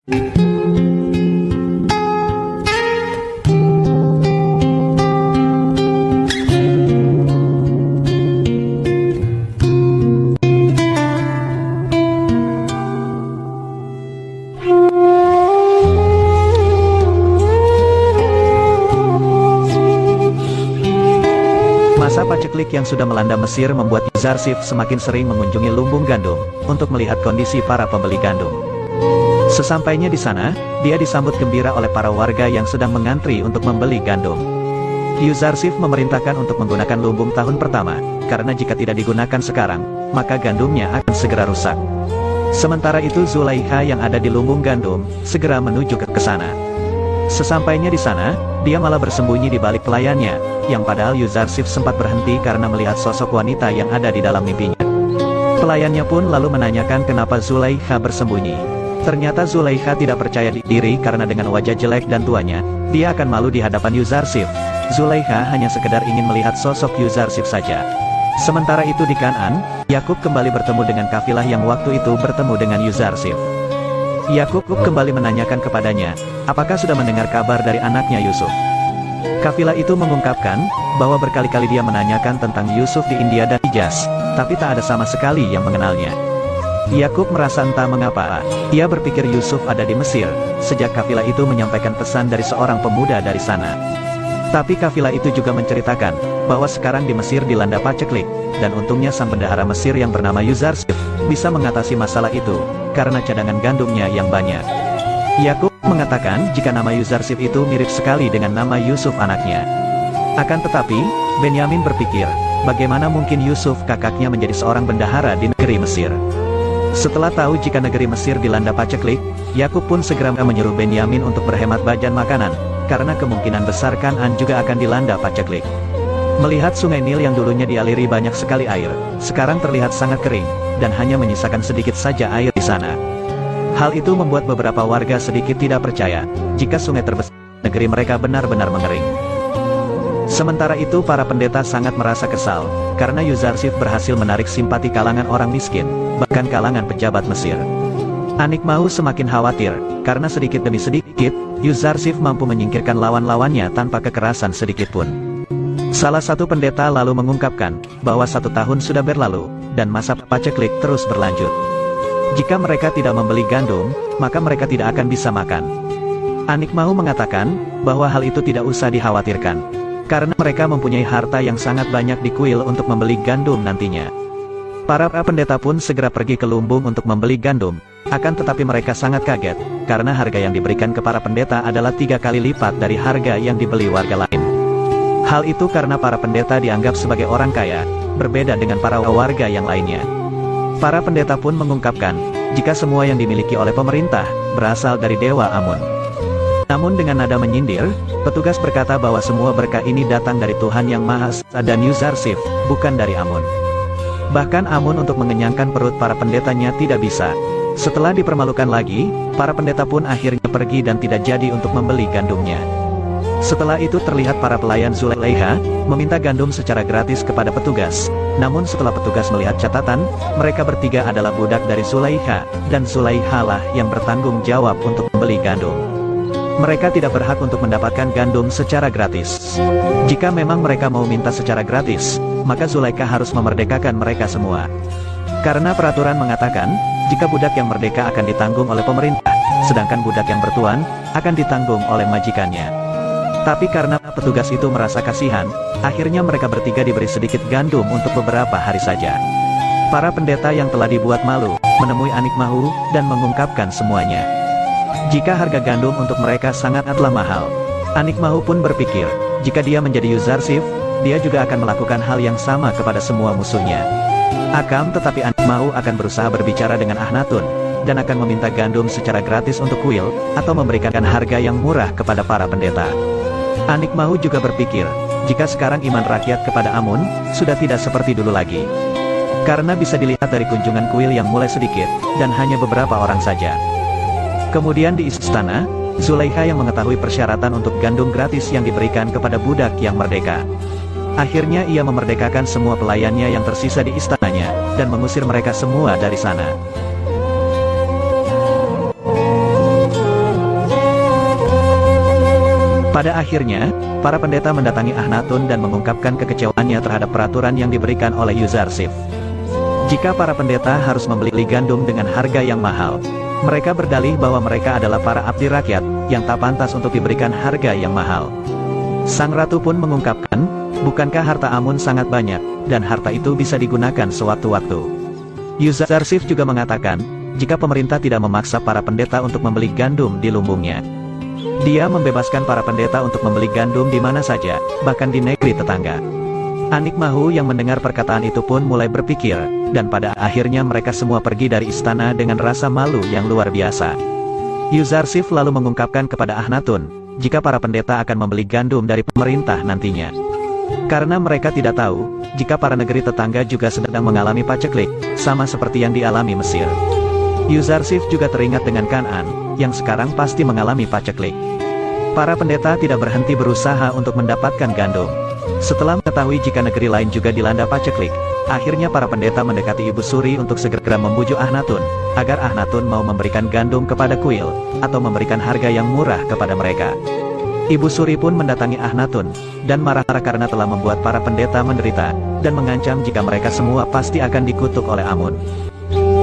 Masa paceklik yang sudah melanda Mesir membuat Yuzarsif semakin sering mengunjungi lumbung gandum, untuk melihat kondisi para pembeli gandum. Sesampainya di sana, dia disambut gembira oleh para warga yang sedang mengantri untuk membeli gandum. Yuzarsif memerintahkan untuk menggunakan lumbung tahun pertama, karena jika tidak digunakan sekarang, maka gandumnya akan segera rusak. Sementara itu Zulaikha yang ada di lumbung gandum, segera menuju ke sana. Sesampainya di sana, dia malah bersembunyi di balik pelayannya, yang padahal Yuzarsif sempat berhenti karena melihat sosok wanita yang ada di dalam mimpinya. Pelayannya pun lalu menanyakan kenapa Zulaikha bersembunyi. Ternyata Zulaikha tidak percaya diri karena dengan wajah jelek dan tuanya, dia akan malu di hadapan Yuzarsif. Zulaikha hanya sekedar ingin melihat sosok Yuzarsif saja. Sementara itu di Kan'an, Yakub kembali bertemu dengan kafilah yang waktu itu bertemu dengan Yuzarsif. Yakub kembali menanyakan kepadanya, apakah sudah mendengar kabar dari anaknya Yusuf? Kafilah itu mengungkapkan, bahwa berkali-kali dia menanyakan tentang Yusuf di India dan Hijaz, tapi tak ada sama sekali yang mengenalnya. Yakub merasa entah mengapa, ia berpikir Yusuf ada di Mesir, sejak kafilah itu menyampaikan pesan dari seorang pemuda dari sana. Tapi kafilah itu juga menceritakan, bahwa sekarang di Mesir dilanda paceklik, dan untungnya sang bendahara Mesir yang bernama Yuzarsif, bisa mengatasi masalah itu, karena cadangan gandumnya yang banyak. Yakub mengatakan jika nama Yuzarsif itu mirip sekali dengan nama Yusuf anaknya. Akan tetapi, Benyamin berpikir, bagaimana mungkin Yusuf kakaknya menjadi seorang bendahara di negeri Mesir. Setelah tahu jika negeri Mesir dilanda paceklik, Yakub pun segera menyuruh Benyamin untuk berhemat bajan makanan, karena kemungkinan besar Kan'an juga akan dilanda paceklik. Melihat sungai Nil yang dulunya dialiri banyak sekali air, sekarang terlihat sangat kering, dan hanya menyisakan sedikit saja air di sana. Hal itu membuat beberapa warga sedikit tidak percaya, jika sungai terbesar negeri mereka benar-benar mengering. Sementara itu para pendeta sangat merasa kesal, karena Yuzarsif berhasil menarik simpati kalangan orang miskin, bahkan kalangan pejabat Mesir. Anikmahu semakin khawatir, karena sedikit demi sedikit, Yuzarsif mampu menyingkirkan lawan-lawannya tanpa kekerasan sedikitpun. Salah satu pendeta lalu mengungkapkan, bahwa 1 tahun sudah berlalu, dan masa paceklik terus berlanjut. Jika mereka tidak membeli gandum, maka mereka tidak akan bisa makan. Anikmahu mengatakan, bahwa hal itu tidak usah dikhawatirkan, karena mereka mempunyai harta yang sangat banyak di kuil untuk membeli gandum nantinya. Para pendeta pun segera pergi ke lumbung untuk membeli gandum, akan tetapi mereka sangat kaget, karena harga yang diberikan ke para pendeta adalah 3 kali lipat dari harga yang dibeli warga lain. Hal itu karena para pendeta dianggap sebagai orang kaya, berbeda dengan para warga yang lainnya. Para pendeta pun mengungkapkan, jika semua yang dimiliki oleh pemerintah, berasal dari Dewa Amun. Namun dengan nada menyindir, petugas berkata bahwa semua berkah ini datang dari Tuhan Yang Maha Esa dan Yuzarsif, bukan dari Amun. Bahkan Amun untuk mengenyangkan perut para pendetanya tidak bisa. Setelah dipermalukan lagi, para pendeta pun akhirnya pergi dan tidak jadi untuk membeli gandumnya. Setelah itu terlihat para pelayan Zulaikha meminta gandum secara gratis kepada petugas. Namun setelah petugas melihat catatan, mereka bertiga adalah budak dari Zulaikha, dan Zulaikha lah yang bertanggung jawab untuk membeli gandum. Mereka tidak berhak untuk mendapatkan gandum secara gratis. Jika memang mereka mau minta secara gratis, maka Zulaikha harus memerdekakan mereka semua. Karena peraturan mengatakan, jika budak yang merdeka akan ditanggung oleh pemerintah, sedangkan budak yang bertuan, akan ditanggung oleh majikannya. Tapi karena petugas itu merasa kasihan, akhirnya mereka bertiga diberi sedikit gandum untuk beberapa hari saja. Para pendeta yang telah dibuat malu, menemui Anikmahu, dan mengungkapkan semuanya. Jika harga gandum untuk mereka sangatlah mahal, Anikmahu pun berpikir, jika dia menjadi Yuzarsif, dia juga akan melakukan hal yang sama kepada semua musuhnya. Akan tetapi Anikmahu akan berusaha berbicara dengan Akhnatun, dan akan meminta gandum secara gratis untuk kuil, atau memberikan harga yang murah kepada para pendeta. Anikmahu juga berpikir, jika sekarang iman rakyat kepada Amun, sudah tidak seperti dulu lagi. Karena bisa dilihat dari kunjungan kuil yang mulai sedikit, dan hanya beberapa orang saja. Kemudian di istana, Zulaikha yang mengetahui persyaratan untuk gandum gratis yang diberikan kepada budak yang merdeka. Akhirnya ia memerdekakan semua pelayannya yang tersisa di istananya, dan mengusir mereka semua dari sana. Pada akhirnya, para pendeta mendatangi Akhnatun dan mengungkapkan kekecewaannya terhadap peraturan yang diberikan oleh Yuzarsif. Jika para pendeta harus membeli gandum dengan harga yang mahal, mereka berdalih bahwa mereka adalah para abdi rakyat, yang tak pantas untuk diberikan harga yang mahal. Sang ratu pun mengungkapkan, bukankah harta Amun sangat banyak, dan harta itu bisa digunakan sewaktu-waktu. Yuzarsif juga mengatakan, jika pemerintah tidak memaksa para pendeta untuk membeli gandum di lumbungnya, dia membebaskan para pendeta untuk membeli gandum di mana saja, bahkan di negeri tetangga. Anik Mahu yang mendengar perkataan itu pun mulai berpikir, dan pada akhirnya mereka semua pergi dari istana dengan rasa malu yang luar biasa. Yuzarsif lalu mengungkapkan kepada Akhnatun, jika para pendeta akan membeli gandum dari pemerintah nantinya. Karena mereka tidak tahu, jika para negeri tetangga juga sedang mengalami paceklik, sama seperti yang dialami Mesir. Yuzarsif juga teringat dengan Kan'an, yang sekarang pasti mengalami paceklik. Para pendeta tidak berhenti berusaha untuk mendapatkan gandum. Setelah mengetahui jika negeri lain juga dilanda paceklik, akhirnya para pendeta mendekati Ibu Suri untuk segera membujuk Akhnatun, agar Akhnatun mau memberikan gandum kepada kuil, atau memberikan harga yang murah kepada mereka. Ibu Suri pun mendatangi Akhnatun, dan marah-marah karena telah membuat para pendeta menderita, dan mengancam jika mereka semua pasti akan dikutuk oleh Amun.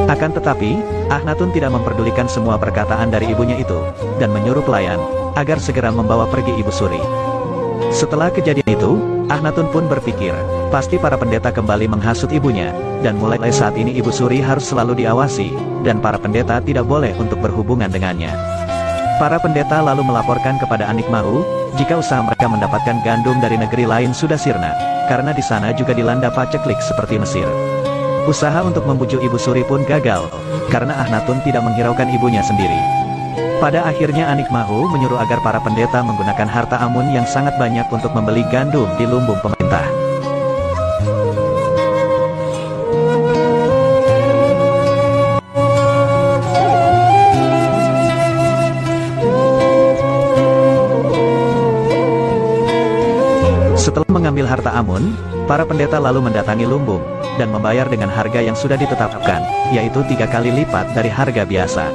Akan tetapi, Akhnatun tidak memperdulikan semua perkataan dari ibunya itu, dan menyuruh pelayan, agar segera membawa pergi Ibu Suri. Setelah kejadian itu, Akhnatun pun berpikir, pasti para pendeta kembali menghasut ibunya, dan mulai saat ini Ibu Suri harus selalu diawasi, dan para pendeta tidak boleh untuk berhubungan dengannya. Para pendeta lalu melaporkan kepada Anik Mahu, jika usaha mereka mendapatkan gandum dari negeri lain sudah sirna, karena di sana juga dilanda paceklik seperti Mesir. Usaha untuk membujuk Ibu Suri pun gagal, karena Akhnatun tidak menghiraukan ibunya sendiri. Pada akhirnya Anik Mahu menyuruh agar para pendeta menggunakan harta Amun yang sangat banyak untuk membeli gandum di lumbung pemerintah. Setelah mengambil harta Amun, para pendeta lalu mendatangi lumbung, dan membayar dengan harga yang sudah ditetapkan, yaitu 3 kali lipat dari harga biasa.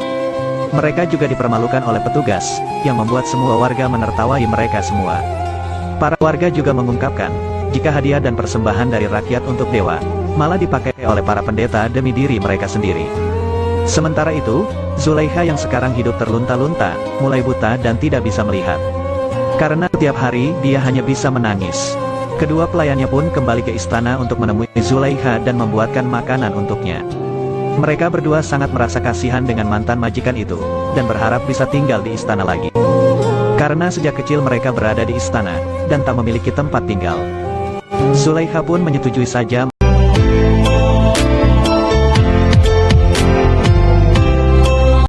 Mereka juga dipermalukan oleh petugas, yang membuat semua warga menertawai mereka semua. Para warga juga mengungkapkan, jika hadiah dan persembahan dari rakyat untuk dewa, malah dipakai oleh para pendeta demi diri mereka sendiri. Sementara itu, Zulaikha yang sekarang hidup terlunta-lunta, mulai buta dan tidak bisa melihat. Karena setiap hari dia hanya bisa menangis. Kedua pelayannya pun kembali ke istana untuk menemui Zulaikha dan membuatkan makanan untuknya. Mereka berdua sangat merasa kasihan dengan mantan majikan itu, dan berharap bisa tinggal di istana lagi. Karena sejak kecil mereka berada di istana, dan tak memiliki tempat tinggal. Zulaikha pun menyetujui saja